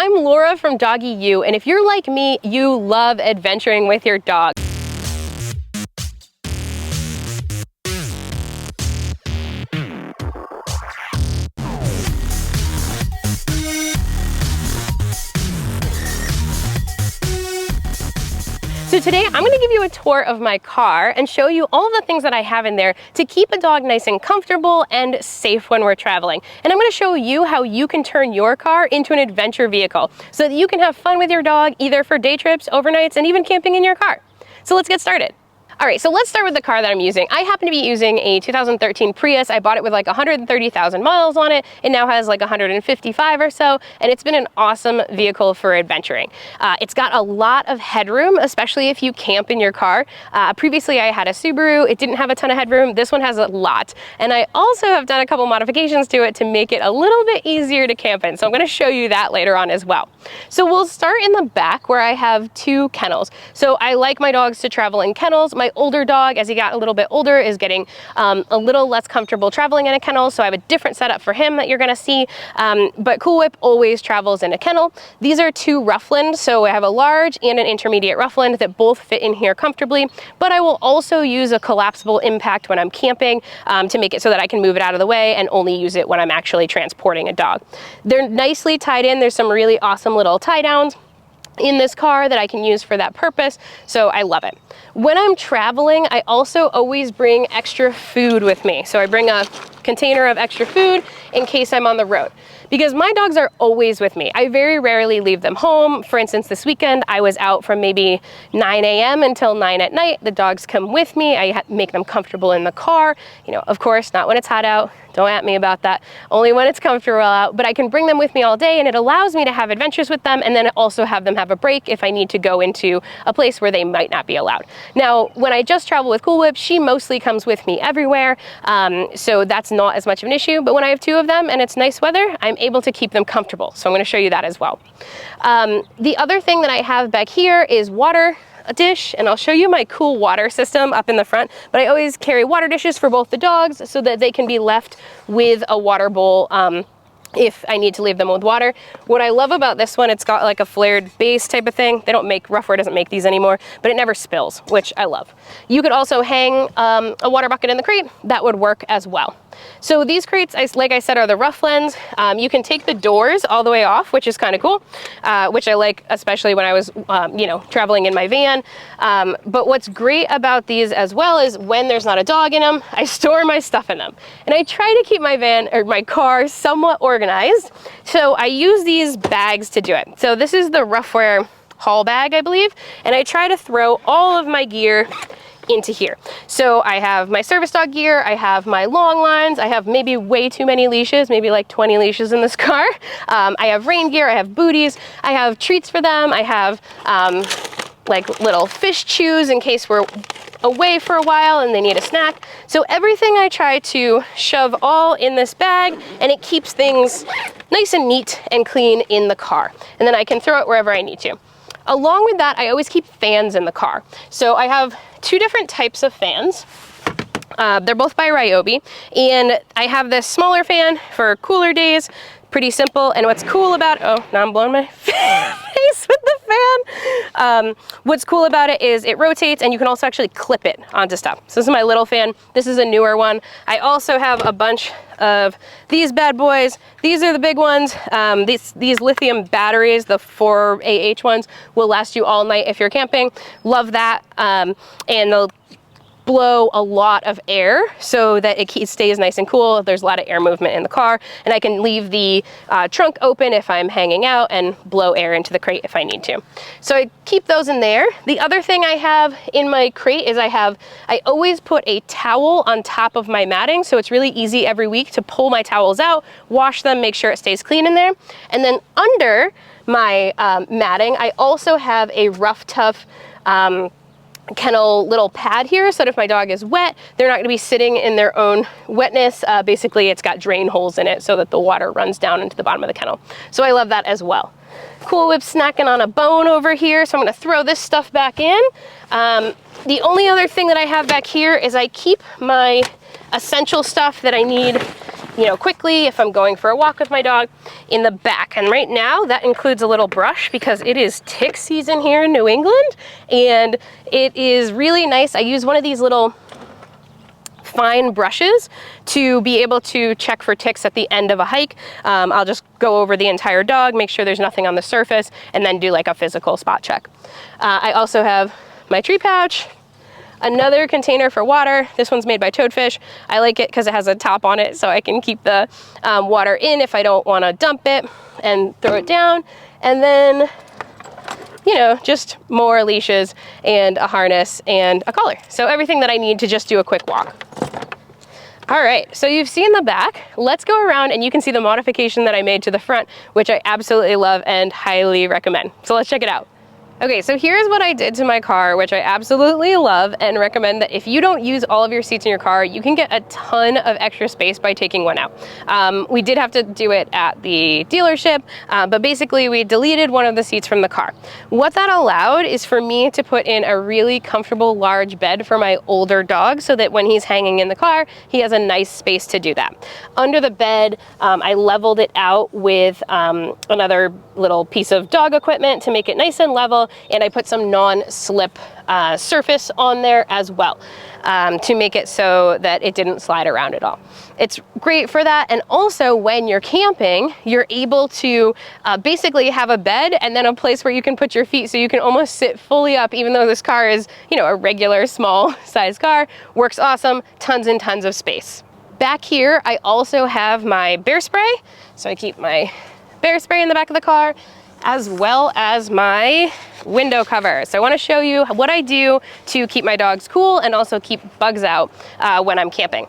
I'm Laura from Doggy U, and if you're like me, you love adventuring with your dog. So today I'm going to give you a tour of my car and show you all the things that I have in there to keep a dog nice and comfortable and safe when we're traveling. And I'm going to show you how you can turn your car into an adventure vehicle so that you can have fun with your dog either for day trips, overnights, and even camping in your car. So let's get started. All right, so let's start with the car that I'm using. I happen to be using a 2013 Prius. I bought it with like 130,000 miles on it. It now has like 155 or so, and it's been an awesome vehicle for adventuring. It's got a lot of headroom, especially if you camp in your car. Previously, I had a Subaru. It didn't have a ton of headroom. This one has a lot. And I also have done a couple modifications to it to make it a little bit easier to camp in. So I'm gonna show you that later on as well. So we'll start in the back where I have 2 kennels. So I like my dogs to travel in kennels. My older dog, as he got a little bit older, is getting a little less comfortable traveling in a kennel, so I have a different setup for him that you're gonna see, but Cool Whip always travels in a kennel. These are 2 Ruffland, so I have a large and an intermediate Ruffland that both fit in here comfortably, but I will also use a collapsible impact when I'm camping to make it so that I can move it out of the way and only use it when I'm actually transporting a dog. They're nicely tied in. There's some really awesome little tie downs in this car that I can use for that purpose, so I love it. When I'm traveling, I also always bring extra food with me. So I bring a container of extra food in case I'm on the road, because my dogs are always with me. I very rarely leave them home. For instance, this weekend, I was out from maybe 9 a.m. until 9 at night. The dogs come with me. I make them comfortable in the car. You know, of course, not when it's hot out. Don't at me about that. Only when it's comfortable out, but I can bring them with me all day, and it allows me to have adventures with them and then also have them have a break if I need to go into a place where they might not be allowed. Now, when I just travel with Cool Whip, she mostly comes with me everywhere, so that's not as much of an issue, but when I have 2 of them and it's nice weather, I'm able to keep them comfortable. So I'm gonna show you that as well. The other thing that I have back here is water, a dish, and I'll show you my cool water system up in the front, but I always carry water dishes for both the dogs so that they can be left with a water bowl if I need to leave them with water. What I love about this one, it's got like a flared base type of thing. They don't make, Ruff doesn't make these anymore, but it never spills, which I love. You could also hang a water bucket in the crate. That would work as well. So these crates, like I said, are the Rufflands. You can take the doors all the way off, which is kind of cool, which I like, especially when I was, traveling in my van. But what's great about these as well is when there's not a dog in them, I store my stuff in them. And I try to keep my van or my car somewhat organized. So I use these bags to do it. So this is the Ruffwear haul bag, I believe. And I try to throw all of my gear into here. So I have my service dog gear, I have my long lines, I have maybe way too many leashes, maybe like 20 leashes in this car. I have rain gear, I have booties, I have treats for them, I have like little fish chews in case we're away for a while and they need a snack. So everything I try to shove all in this bag, and it keeps things nice and neat and clean in the car. And then I can throw it wherever I need to. Along with that, I always keep fans in the car. So I have 2 different types of fans. They're both by Ryobi, and I have this smaller fan for cooler days, pretty simple. And what's cool about, oh, now I'm blowing my face with the fan. What's cool about it is it rotates, and you can also actually clip it onto stuff. So this is my little fan. This is a newer one. I also have a bunch of these bad boys. These are the big ones. These lithium batteries, the 4AH ones, will last you all night if you're camping. Love that. And they'll blow a lot of air so that it stays nice and cool. There's a lot of air movement in the car, and I can leave the trunk open if I'm hanging out and blow air into the crate if I need to. So I keep those in there. The other thing I have in my crate is I always put a towel on top of my matting, so it's really easy every week to pull my towels out, wash them, make sure it stays clean in there. And then under my matting, I also have a Ruff Tough kennel little pad here, so that if my dog is wet, they're not going to be sitting in their own wetness. Basically, it's got drain holes in it so that the water runs down into the bottom of the kennel. So I love that as well. Cool Whip snacking on a bone over here, so I'm going to throw this stuff back in. The only other thing that I have back here is I keep my essential stuff that I need you know, quickly if I'm going for a walk with my dog in the back. And right now that includes a little brush because it is tick season here in New England, and it is really nice. I use one of these little fine brushes to be able to check for ticks at the end of a hike. I'll just go over the entire dog, make sure there's nothing on the surface, and then do like a physical spot check. I also have my tree pouch, another container for water. This one's made by Toadfish. I like it because it has a top on it so I can keep the water in if I don't want to dump it and throw it down. And then, you know, just more leashes and a harness and a collar. So everything that I need to just do a quick walk. All right, so you've seen the back. Let's go around and you can see the modification that I made to the front, which I absolutely love and highly recommend. So let's check it out. Okay, so here's what I did to my car, which I absolutely love and recommend that if you don't use all of your seats in your car, you can get a ton of extra space by taking one out. We did have to do it at the dealership, but basically we deleted one of the seats from the car. What that allowed is for me to put in a really comfortable large bed for my older dog so that when he's hanging in the car, he has a nice space to do that. Under the bed, I leveled it out with another little piece of dog equipment to make it nice and level, and I put some non-slip surface on there as well to make it so that it didn't slide around at all. It's great for that, and also when you're camping, you're able to basically have a bed and then a place where you can put your feet so you can almost sit fully up, even though this car is, you know, a regular small size car. Works awesome, tons and tons of space. Back here, I also have my bear spray, so I keep my bear spray in the back of the car, as well as my window cover. So I want to show you what I do to keep my dogs cool and also keep bugs out when I'm camping.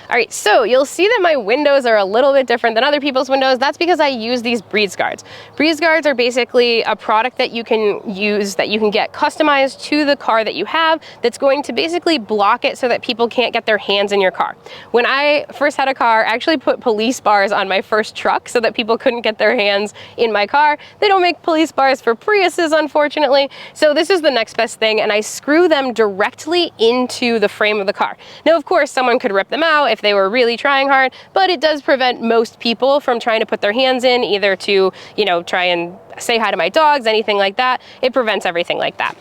All right, so you'll see that my windows are a little bit different than other people's windows. That's because I use these Breezeguards. Breezeguards are basically a product that you can use, that you can get customized to the car that you have, that's going to basically block it so that people can't get their hands in your car. When I first had a car, I actually put police bars on my first truck so that people couldn't get their hands in my car. They don't make police bars for Priuses, unfortunately. So this is the next best thing, and I screw them directly into the frame of the car. Now, of course, someone could rip them out if they were really trying hard, but it does prevent most people from trying to put their hands in, either to, you know, try and say hi to my dogs, anything like that. It prevents everything like that.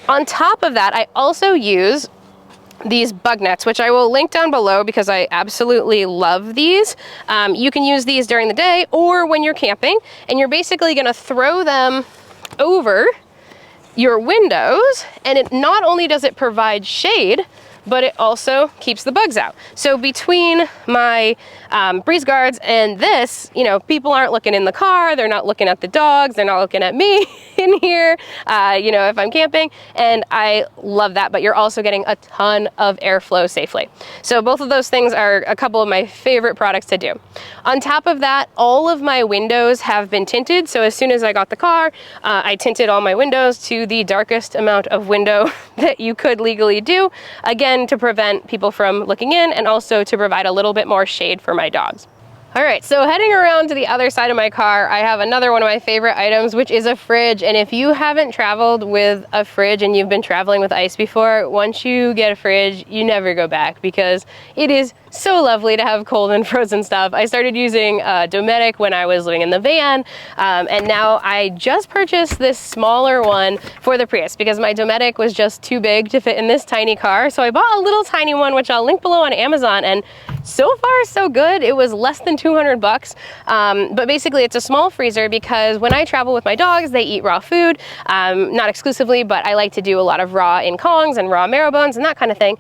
On top of that, I also use these bug nets, which I will link down below because I absolutely love these. You can use these during the day or when you're camping, and you're basically gonna throw them over your windows, and it not only does it provide shade, but it also keeps the bugs out. So between my Breezeguards and this, you know, people aren't looking in the car, they're not looking at the dogs, they're not looking at me in here, you know, if I'm camping, and I love that, but you're also getting a ton of airflow safely. So both of those things are a couple of my favorite products to do. On top of that, all of my windows have been tinted, so as soon as I got the car, I tinted all my windows to the darkest amount of window that you could legally do. Again, to prevent people from looking in and also to provide a little bit more shade for my dogs. All right, so heading around to the other side of my car, I have another one of my favorite items, which is a fridge. And if you haven't traveled with a fridge and you've been traveling with ice before, once you get a fridge, you never go back because it is so lovely to have cold and frozen stuff. I started using Dometic when I was living in the van, and now I just purchased this smaller one for the Prius because my Dometic was just too big to fit in this tiny car. So I bought a little tiny one, which I'll link below on Amazon, and so far so good. It was less than 200 bucks, but basically it's a small freezer because when I travel with my dogs, they eat raw food, not exclusively, but I like to do a lot of raw in Kongs and raw marrow bones and that kind of thing.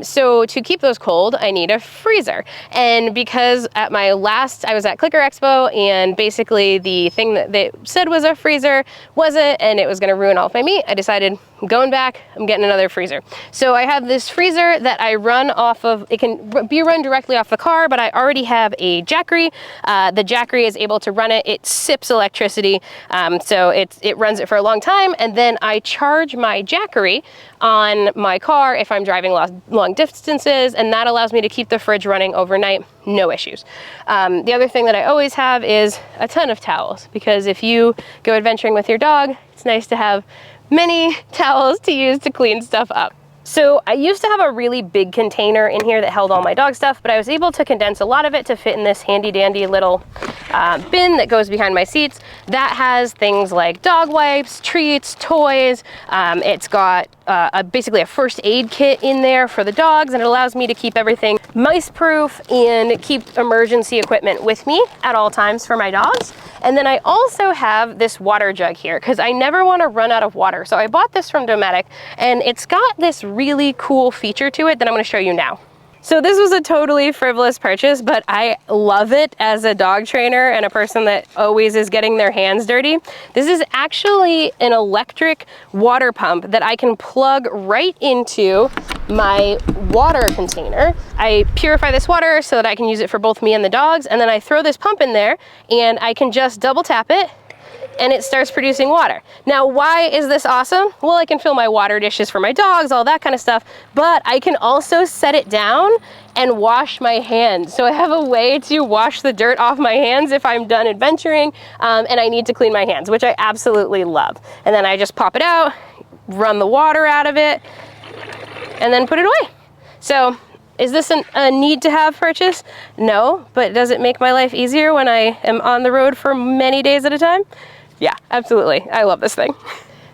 So to keep those cold, I need a freezer. And because at my last, I was at Clicker Expo, and basically the thing that they said was a freezer wasn't, and it was gonna ruin all of my meat, I decided I'm going back, I'm getting another freezer. So I have this freezer that I run off of, it can be run directly off the car, but I already have a Jackery. The Jackery is able to run it. It sips electricity, so it runs it for a long time, and then I charge my Jackery on my car if I'm driving long distances, and that allows me to keep the fridge running overnight, no issues. The other thing that I always have is a ton of towels, because if you go adventuring with your dog, it's nice to have many towels to use to clean stuff up. So I used to have a really big container in here that held all my dog stuff, but I was able to condense a lot of it to fit in this handy dandy little bin that goes behind my seats. That has things like dog wipes, treats, toys. It's got basically a first aid kit in there for the dogs, and it allows me to keep everything mice proof and keep emergency equipment with me at all times for my dogs. And then I also have this water jug here because I never want to run out of water. So I bought this from Dometic, and it's got this really cool feature to it that I'm going to show you now. So this was a totally frivolous purchase, but I love it as a dog trainer and a person that always is getting their hands dirty. This is actually an electric water pump that I can plug right into my water container. I purify this water so that I can use it for both me and the dogs, and then I throw this pump in there and I can just double tap it and it starts producing water. Now, why is this awesome? Well, I can fill my water dishes for my dogs, all that kind of stuff, but I can also set it down and wash my hands. So I have a way to wash the dirt off my hands if I'm done adventuring and I need to clean my hands, which I absolutely love. And then I just pop it out, run the water out of it, and then put it away. So is this a need to have purchase? No, but does it make my life easier when I am on the road for many days at a time? Yeah, absolutely. I love this thing.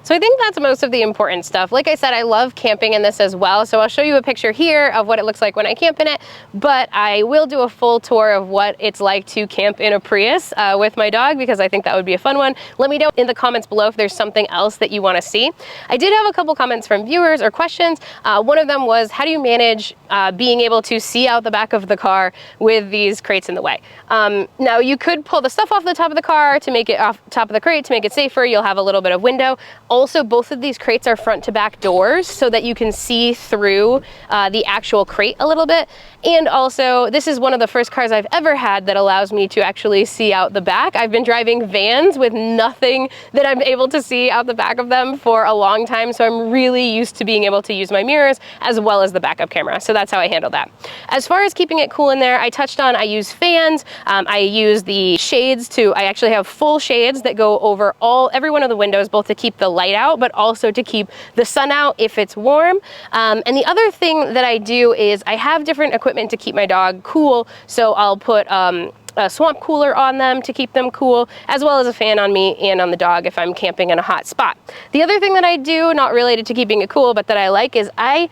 So I think that's most of the important stuff. Like I said, I love camping in this as well. So I'll show you a picture here of what it looks like when I camp in it, but I will do a full tour of what it's like to camp in a Prius with my dog, because I think that would be a fun one. Let me know in the comments below if there's something else that you want to see. I did have a couple comments from viewers or questions. One of them was, how do you manage being able to see out the back of the car with these crates in the way? Now you could pull the stuff off the top of the car to make it off top of the crate to make it safer. You'll have a little bit of window. Also, both of these crates are front to back doors so that you can see through the actual crate a little bit. And also, this is one of the first cars I've ever had that allows me to actually see out the back. I've been driving vans with nothing that I'm able to see out the back of them for a long time, so I'm really used to being able to use my mirrors as well as the backup camera. So that's how I handle that. As far as keeping it cool in there, I touched on, I use fans, I use the shades I actually have full shades that go over every one of the windows, both to keep the light out, but also to keep the sun out if it's warm. And the other thing that I do is I have different equipment to keep my dog cool. So I'll put a swamp cooler on them to keep them cool, as well as a fan on me and on the dog if I'm camping in a hot spot. The other thing that I do, not related to keeping it cool, but that I like, is I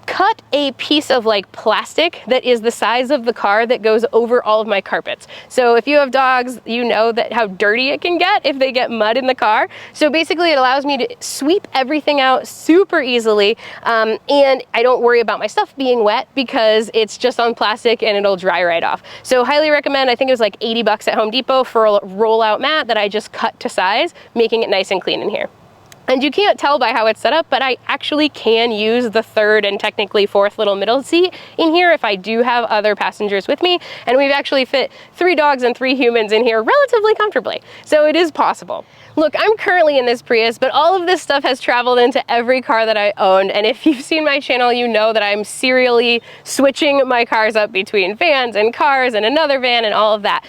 cut a piece of like plastic that is the size of the car that goes over all of my carpets. So if you have dogs, you know that how dirty it can get if they get mud in the car. So basically it allows me to sweep everything out super easily, and I don't worry about my stuff being wet because it's just on plastic and it'll dry right off. So highly recommend. I think it was like 80 bucks at Home Depot for a rollout mat that I just cut to size, making it nice and clean in here. And you can't tell by how it's set up, but I actually can use the third and technically fourth little middle seat in here if I do have other passengers with me. And we've actually fit 3 dogs and 3 humans in here relatively comfortably. So it is possible. Look, I'm currently in this Prius, but all of this stuff has traveled into every car that I owned. And if you've seen my channel, you know that I'm serially switching my cars up between vans and cars and another van and all of that.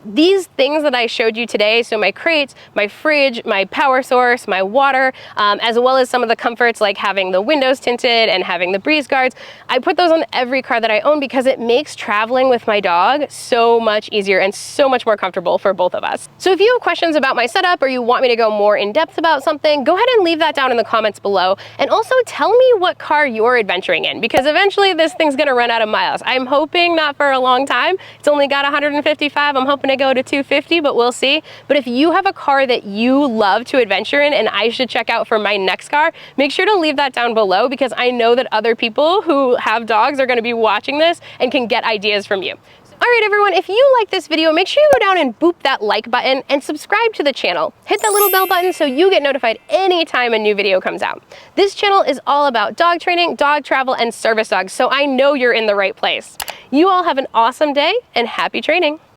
These things that I showed you today, so my crates, my fridge, my power source, my water, as well as some of the comforts like having the windows tinted and having the Breezeguards, I put those on every car that I own because it makes traveling with my dog so much easier and so much more comfortable for both of us. So if you have questions about my setup or you want me to go more in depth about something, go ahead and leave that down in the comments below. And also tell me what car you're adventuring in, because eventually this thing's gonna run out of miles. I'm hoping not for a long time. It's only got 155. I'm hoping to go to 250, but we'll see. But if you have a car that you love to adventure in and I should check out for my next car, make sure to leave that down below, because I know that other people who have dogs are gonna be watching this and can get ideas from you. All right, everyone, if you like this video, make sure you go down and boop that like button and subscribe to the channel. Hit that little bell button so you get notified anytime a new video comes out. This channel is all about dog training, dog travel, and service dogs, so I know you're in the right place. You all have an awesome day and happy training.